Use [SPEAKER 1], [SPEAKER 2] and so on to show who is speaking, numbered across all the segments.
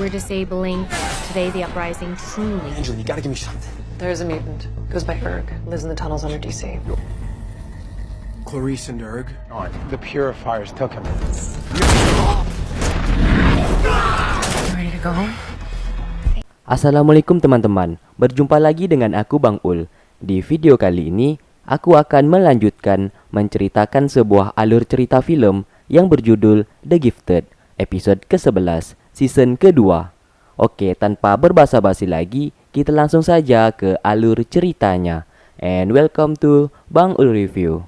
[SPEAKER 1] We're disabling today the uprising truly.
[SPEAKER 2] Angela, you gotta give me something.
[SPEAKER 3] There's a mutant. Goes by Erg. Lives in the tunnels under DC.
[SPEAKER 2] Clarice and Erg.
[SPEAKER 4] The purifiers took him.
[SPEAKER 3] Ready to go home?
[SPEAKER 5] Assalamualaikum teman-teman, berjumpa lagi dengan aku Bang Ul. Di video kali ini, aku akan melanjutkan menceritakan sebuah alur cerita film yang berjudul The Gifted, episode ke-11, season kedua. Oke, tanpa berbasa-basi lagi, kita langsung saja ke alur ceritanya. And welcome to Bang Ul Review.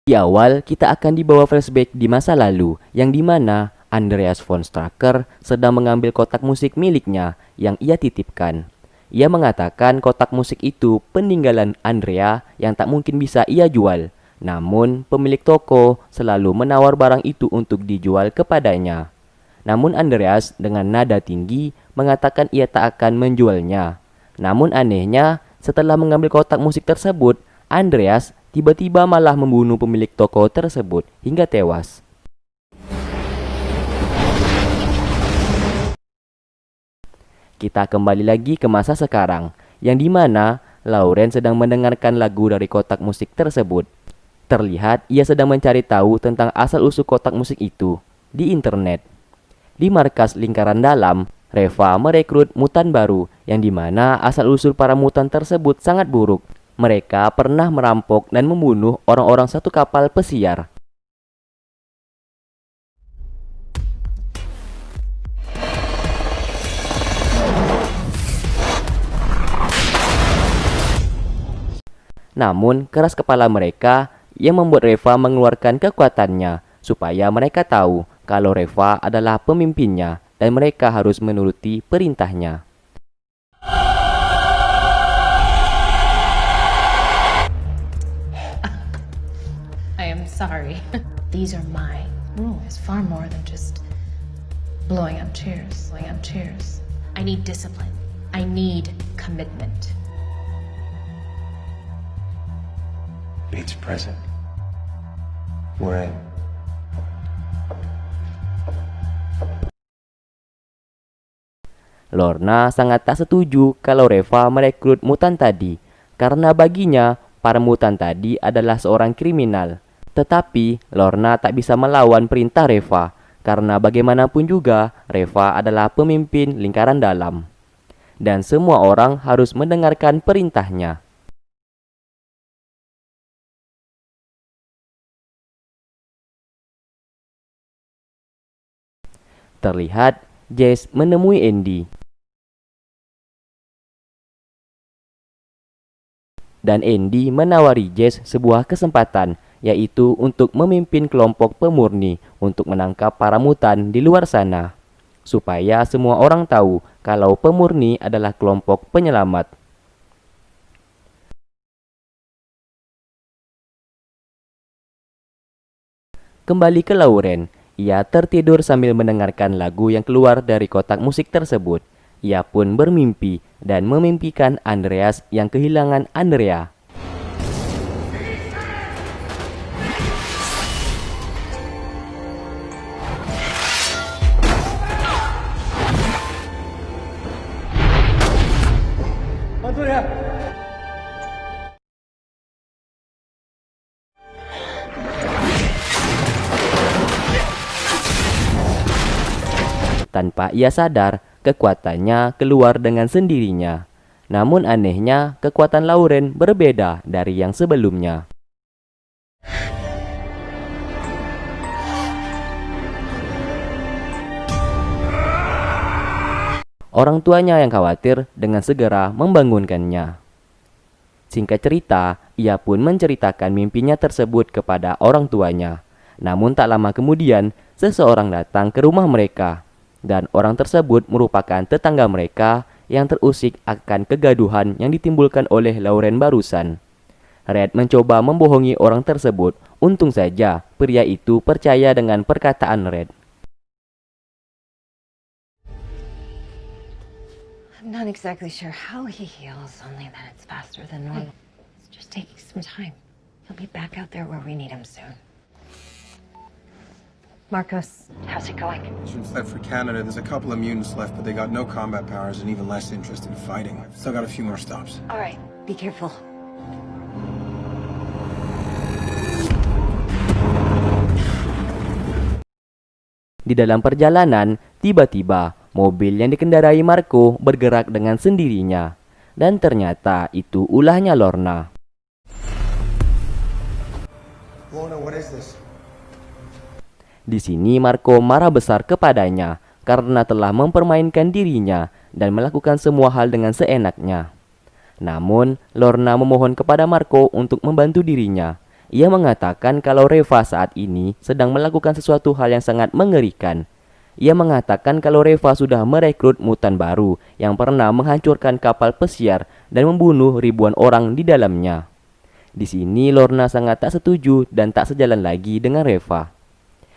[SPEAKER 5] Di awal, kita akan dibawa flashback di masa lalu, yang dimana Andreas von Strucker sedang mengambil kotak musik miliknya yang ia titipkan. Ia mengatakan kotak musik itu peninggalan Andrea yang tak mungkin bisa ia jual. Namun, pemilik toko selalu menawar barang itu untuk dijual kepadanya. Namun Andreas dengan nada tinggi mengatakan ia tak akan menjualnya. Namun anehnya, setelah mengambil kotak musik tersebut, Andreas tiba-tiba malah membunuh pemilik toko tersebut hingga tewas. Kita kembali lagi ke masa sekarang, yang dimana Lauren sedang mendengarkan lagu dari kotak musik tersebut. Terlihat ia sedang mencari tahu tentang asal-usul kotak musik itu di internet. Di markas lingkaran dalam, Reva merekrut mutan baru, yang dimana asal-usul para mutan tersebut sangat buruk. Mereka pernah merampok dan membunuh orang-orang satu kapal pesiar. Namun, keras kepala mereka yang membuat Reva mengeluarkan kekuatannya, supaya mereka tahu kalau Reva adalah pemimpinnya dan mereka harus menuruti perintahnya.
[SPEAKER 6] Sorry. These are my rules. Far more than just blowing up chairs. I need discipline. I need commitment.
[SPEAKER 4] It's present. We're in.
[SPEAKER 5] Lorna sangat tak setuju kalau Reva merekrut mutan tadi, karena baginya para mutan tadi adalah seorang kriminal. Tetapi Lorna tak bisa melawan perintah Reva, karena bagaimanapun juga Reva adalah pemimpin lingkaran dalam. Dan semua orang harus mendengarkan perintahnya. Terlihat Jess menemui Andy. Dan Andy menawari Jess sebuah kesempatan, yaitu untuk memimpin kelompok pemurni untuk menangkap para mutan di luar sana, supaya semua orang tahu kalau pemurni adalah kelompok penyelamat. Kembali ke Lauren, ia tertidur sambil mendengarkan lagu yang keluar dari kotak musik tersebut. Ia pun bermimpi dan memimpikan Andreas yang kehilangan Andrea. Tanpa ia sadar, kekuatannya keluar dengan sendirinya. Namun anehnya, kekuatan Lauren berbeda dari yang sebelumnya. Orang tuanya yang khawatir dengan segera membangunkannya. Singkat cerita, ia pun menceritakan mimpinya tersebut kepada orang tuanya. Namun tak lama kemudian, seseorang datang ke rumah mereka. Dan orang tersebut merupakan tetangga mereka yang terusik akan kegaduhan yang ditimbulkan oleh Lauren barusan. Red mencoba membohongi orang tersebut. Untung saja pria itu percaya dengan perkataan Red.
[SPEAKER 3] I'm not exactly sure how he heals, only that it's faster than normal. It's just taking some time. He'll be back out there where we need him soon. Marcos, how's it going?
[SPEAKER 4] Fled for Canada. There's a couple of mutants left, but they got no combat powers and even less interest in fighting. Still got a few more stops.
[SPEAKER 3] All right, be careful.
[SPEAKER 5] Di dalam perjalanan, tiba-tiba mobil yang dikendarai Marco bergerak dengan sendirinya. Dan ternyata itu ulahnya Lorna.
[SPEAKER 4] Lorna, what is this?
[SPEAKER 5] Di sini Marco marah besar kepadanya karena telah mempermainkan dirinya dan melakukan semua hal dengan seenaknya. Namun, Lorna memohon kepada Marco untuk membantu dirinya. Ia mengatakan kalau Reva saat ini sedang melakukan sesuatu hal yang sangat mengerikan. Ia mengatakan kalau Reva sudah merekrut mutan baru yang pernah menghancurkan kapal pesiar dan membunuh ribuan orang di dalamnya. Di sini Lorna sangat tak setuju dan tak sejalan lagi dengan Reva.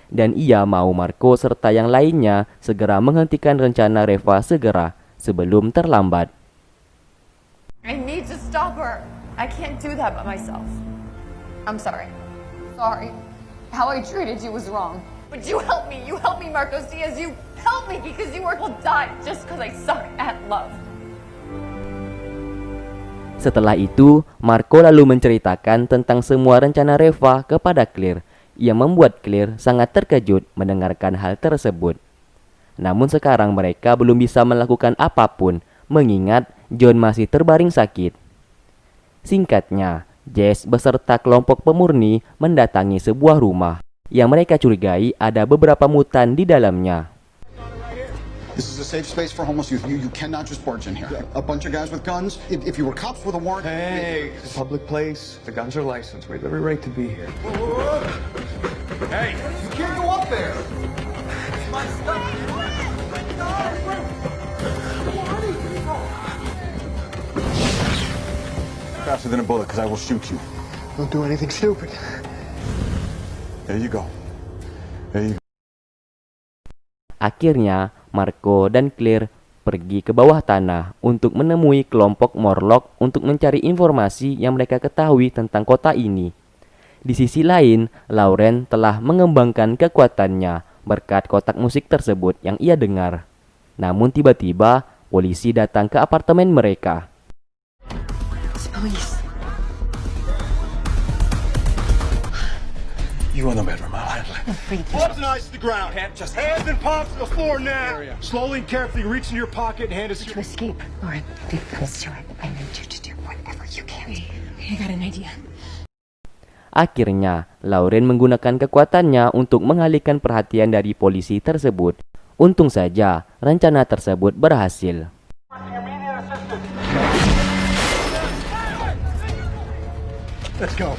[SPEAKER 5] Dan ia mau Marco serta yang lainnya segera menghentikan rencana Reva segera sebelum terlambat.
[SPEAKER 2] I need to stop her. I can't do that by myself. I'm sorry. Sorry. How I treated you was wrong. But you helped me. You helped me, Marcos Diaz. You helped me because you weren't will die just because I suck at love.
[SPEAKER 5] Setelah itu, Marco lalu menceritakan tentang semua rencana Reva kepada Claire. Ia membuat Claire sangat terkejut mendengarkan hal tersebut. Namun sekarang mereka belum bisa melakukan apapun, mengingat John masih terbaring sakit. Singkatnya, Jess beserta kelompok pemurni mendatangi sebuah rumah yang mereka curigai ada beberapa mutan di dalamnya.
[SPEAKER 7] This is a safe space for homeless youth. You cannot just barge in here. A bunch of guys with guns. If you were cops with a warrant...
[SPEAKER 4] Hey, it's a public place. The guns are licensed. We have every right to be here.
[SPEAKER 7] Hey, you can't go up there. My stuff. Faster than a bullet, because I will shoot you.
[SPEAKER 4] Don't do anything stupid.
[SPEAKER 7] There you go. There you go.
[SPEAKER 5] Akhirnya, Marco dan Claire pergi ke bawah tanah untuk menemui kelompok Morlock untuk mencari informasi yang mereka ketahui tentang kota ini. Di sisi lain, Lauren telah mengembangkan kekuatannya berkat kotak musik tersebut yang ia dengar. Namun tiba-tiba, polisi datang ke apartemen mereka.
[SPEAKER 3] Police.
[SPEAKER 4] You on the bedroom, I'll handle it.
[SPEAKER 7] Palms and eyes to the ground.
[SPEAKER 4] Just
[SPEAKER 7] Hands and palms to the floor now. Slowly and carefully reach in your pocket and hand us...
[SPEAKER 3] To escape. Lauren, be close to it. I need you to do whatever you can.
[SPEAKER 6] I got an idea.
[SPEAKER 5] Akhirnya, Lauren menggunakan kekuatannya untuk mengalihkan perhatian dari polisi tersebut. Untung saja, rencana tersebut berhasil.
[SPEAKER 4] Let's go.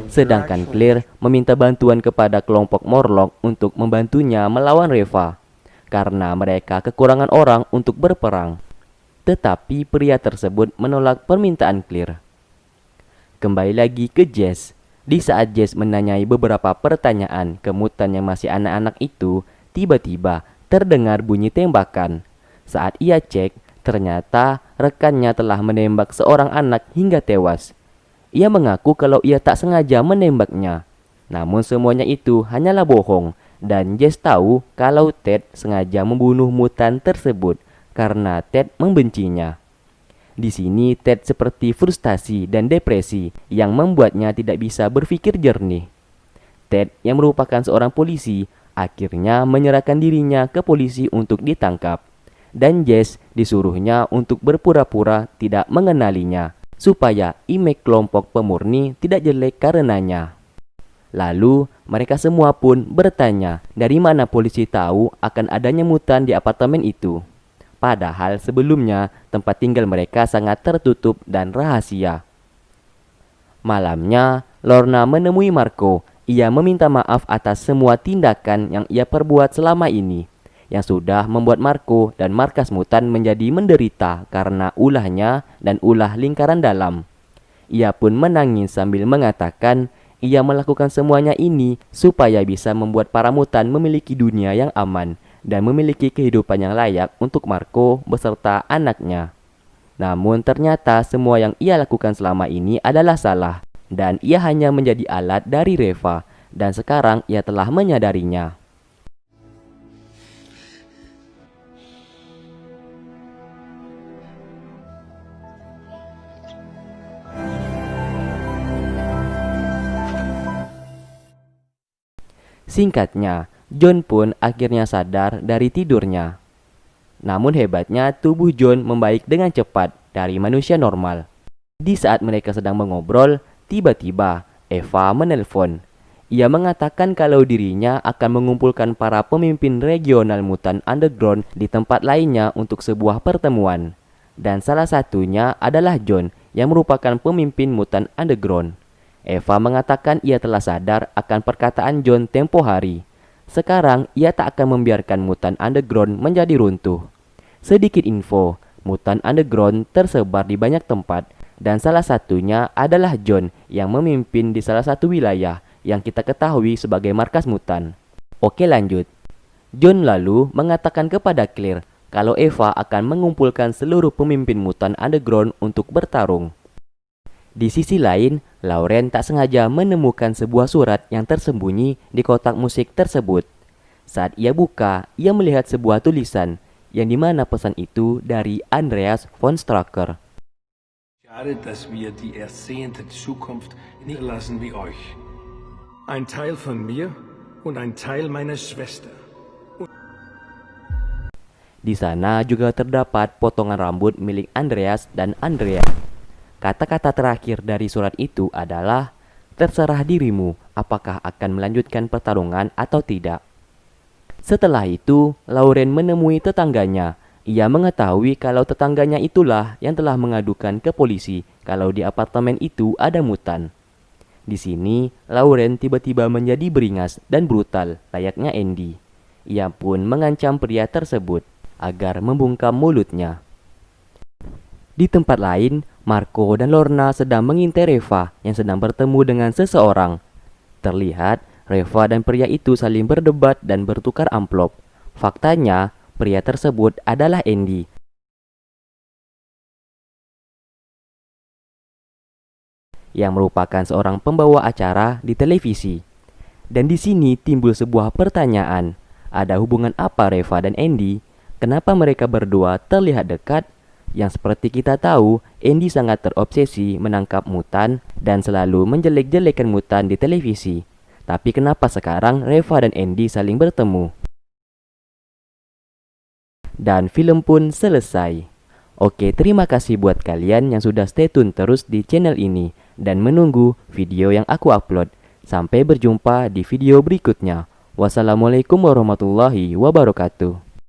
[SPEAKER 5] Sedangkan Claire meminta bantuan kepada kelompok Morlock untuk membantunya melawan Reva, karena mereka kekurangan orang untuk berperang. Tetapi pria tersebut menolak permintaan Claire. Kembali lagi ke Jess. Di saat Jess menanyai beberapa pertanyaan ke mutan yang masih anak-anak itu, tiba-tiba terdengar bunyi tembakan. Saat ia cek, ternyata rekannya telah menembak seorang anak hingga tewas. Ia mengaku kalau ia tak sengaja menembaknya. Namun semuanya itu hanyalah bohong, dan Jess tahu kalau Ted sengaja membunuh mutan tersebut karena Ted membencinya. Di sini Ted seperti frustasi dan depresi yang membuatnya tidak bisa berpikir jernih. Ted yang merupakan seorang polisi akhirnya menyerahkan dirinya ke polisi untuk ditangkap. Dan Jess disuruhnya untuk berpura-pura tidak mengenalinya, supaya image kelompok pemurni tidak jelek karenanya. Lalu mereka semua pun bertanya dari mana polisi tahu akan adanya mutan di apartemen itu. Padahal sebelumnya tempat tinggal mereka sangat tertutup dan rahasia. Malamnya, Lorna menemui Marco. Ia meminta maaf atas semua tindakan yang ia perbuat selama ini, yang sudah membuat Marco dan markas mutan menjadi menderita karena ulahnya dan ulah lingkaran dalam. Ia pun menangis sambil mengatakan ia melakukan semuanya ini supaya bisa membuat para mutan memiliki dunia yang aman dan memiliki kehidupan yang layak untuk Marco beserta anaknya. Namun ternyata semua yang ia lakukan selama ini adalah salah, dan ia hanya menjadi alat dari Reva, dan sekarang ia telah menyadarinya. Singkatnya, John pun akhirnya sadar dari tidurnya. Namun hebatnya tubuh John membaik dengan cepat dari manusia normal. Di saat mereka sedang mengobrol, tiba-tiba Eva menelpon. Ia mengatakan kalau dirinya akan mengumpulkan para pemimpin regional mutan underground di tempat lainnya untuk sebuah pertemuan. Dan salah satunya adalah John yang merupakan pemimpin mutan underground. Eva mengatakan ia telah sadar akan perkataan John tempo hari. Sekarang ia tak akan membiarkan mutan underground menjadi runtuh. Sedikit info, mutan underground tersebar di banyak tempat dan salah satunya adalah John yang memimpin di salah satu wilayah yang kita ketahui sebagai markas mutan. Oke, lanjut. John lalu mengatakan kepada Claire kalau Eva akan mengumpulkan seluruh pemimpin mutan underground untuk bertarung. Di sisi lain, Lauren tak sengaja menemukan sebuah surat yang tersembunyi di kotak musik tersebut. Saat ia buka, ia melihat sebuah tulisan yang dimana pesan itu dari Andreas von Stracker.
[SPEAKER 8] Schade, dass wir die ersehnte Zukunft nicht lassen wie euch. Ein Teil von mir und ein Teil meiner Schwester.
[SPEAKER 5] Di sana juga terdapat potongan rambut milik Andreas dan Andrea. Kata-kata terakhir dari surat itu adalah, terserah dirimu apakah akan melanjutkan pertarungan atau tidak. Setelah itu, Lauren menemui tetangganya. Ia mengetahui kalau tetangganya itulah yang telah mengadukan ke polisi kalau di apartemen itu ada mutan. Di sini, Lauren tiba-tiba menjadi beringas dan brutal layaknya Andy. Ia pun mengancam pria tersebut agar membungkam mulutnya. Di tempat lain, Marco dan Lorna sedang mengintai Reva yang sedang bertemu dengan seseorang. Terlihat, Reva dan pria itu saling berdebat dan bertukar amplop. Faktanya, pria tersebut adalah Andy. Yang merupakan seorang pembawa acara di televisi. Dan di sini timbul sebuah pertanyaan. Ada hubungan apa Reva dan Andy? Kenapa mereka berdua terlihat dekat? Yang seperti kita tahu, Andy sangat terobsesi menangkap mutan dan selalu menjelek-jelekan mutan di televisi. Tapi kenapa sekarang Reva dan Andy saling bertemu? Dan film pun selesai. Oke, terima kasih buat kalian yang sudah stay tune terus di channel ini dan menunggu video yang aku upload. Sampai berjumpa di video berikutnya. Wassalamualaikum warahmatullahi wabarakatuh.